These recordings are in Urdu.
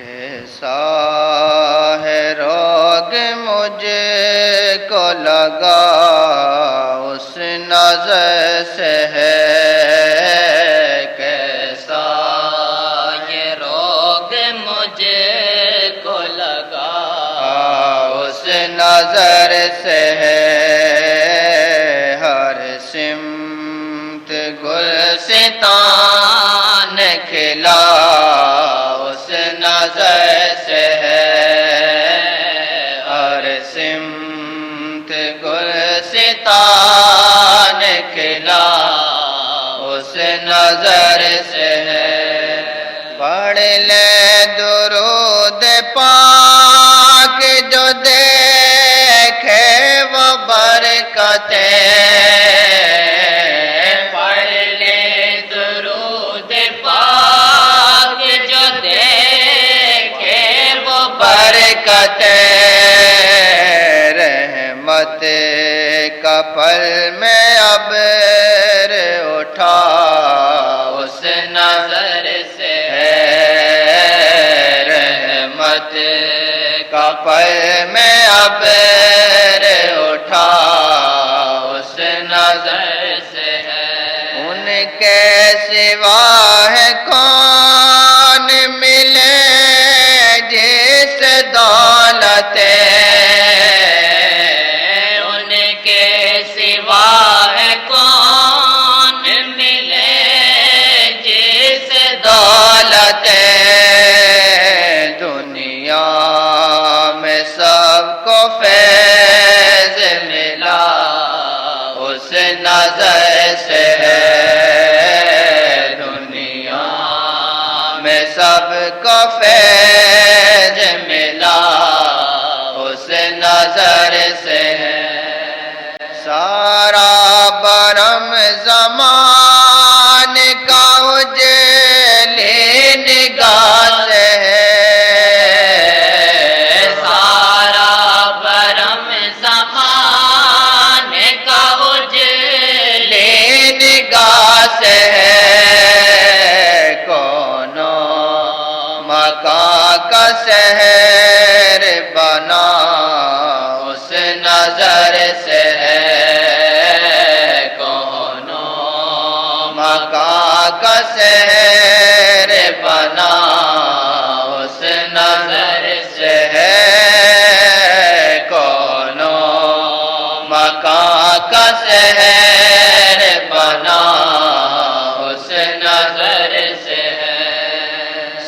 کیسا ہے روگ مجھ کو لگا اس نظر سے ہے، کیسا یہ روگ مجھ کو لگا اس نظر سے ہے، ہر سمت گلستان کھلا اس نظر سے ہے، ہر سمت گلستان کھلا اس نظر سے ہے۔ پڑھ لے درود پاک جو دیکھے وہ برکتیں، پڑھ لے درود پاک جو دیکھے وہ برکتیں، رحمت کا پل میں ابر اٹھا اس نظر سے ہے، رحمت کا پل میں ابر اٹھا اس نظر سے ہے۔ ان کے سوا ہے کون ملے جس دولتیں، ان کے سوا ہے کون ملے جس دولتیں، دنیا میں سب کو فیض ملا اس نظر سے ہے، دنیا میں سب کو فیض ملا اس نظر سے ہے۔ سارا برم زمان کا اجلی نگاہ سے ہے، سارا برم زمان کا اجلی نگاہ سے ہے، مکان کا شہر بنا اس نظر سے ہے، کونوں مکان کا شہر بنا اس نظر سے ہے، کونوں مکان کا شہر بنا اس نظر سے ہے۔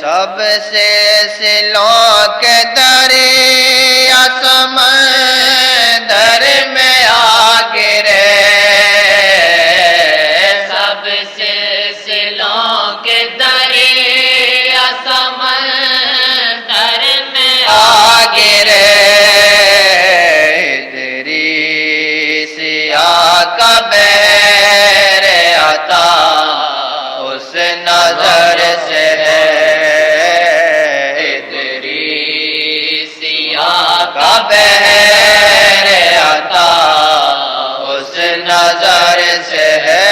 سب سے سلوں کے دریا سمندر میں آ گرے، سب سے سلوں کے دریا سمندر میں آ گرے، ادریسیا کا بحر عطا اس نظر سے ہے، کا بحر عطا اس نظر سے ہے،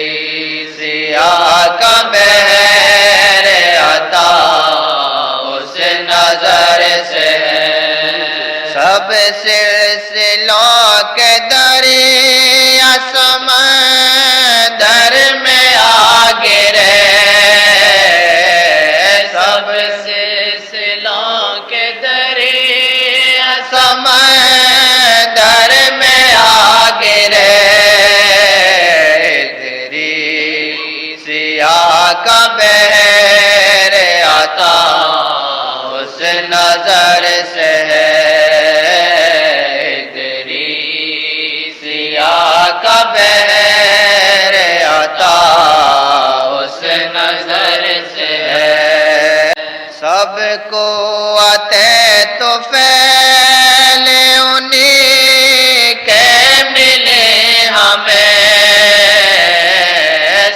ادریسیا کا بحر عطا اس نظر سے ہے۔ سب سلسلوں کے دریا سمندر میں آ گرے، سب سلسلوں کے دریا سمندر میں آ گرے، ادریسیا کا بحر عطا اس نظر سے ہے، ادریسیا کا بحر عطا اس نظر سے ہے۔ سب کو تو فیل انہی کے ملے ہمیں،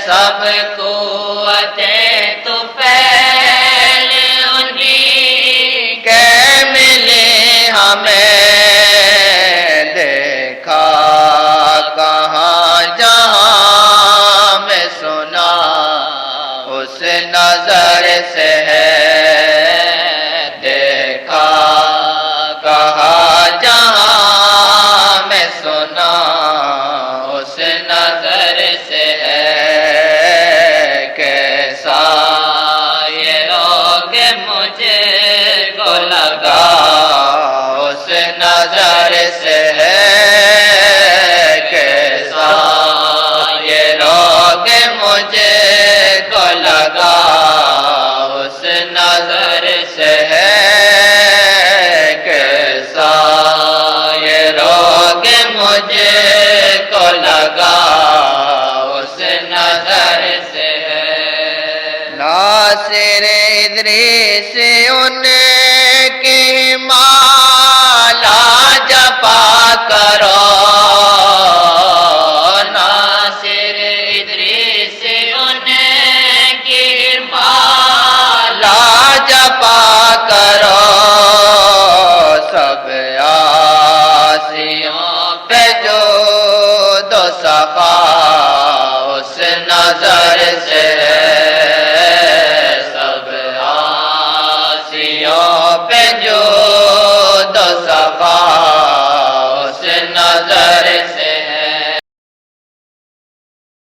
سب کو تو فیل انہی کے ملے ہمیں، دیکھا کہاں جہاں میں سنا اس نظر سے ہے دیکھا کہا جہاں میں سنا اس نظر سے ہے کیسا یہ روگ مجھے کو لگا اس نظر سے ہے کیسا یہ روگ مجھے کو لگا اس نظر سے ہے کیسا یہ روگ مجھے کو لگا اس نظر سے ہے ناصر ادریس ان کی مالا جپا کرو ناصر ادریس ان کی مالا جپا کرو سب آسیوں پہ جو دو صفا اس نظر سے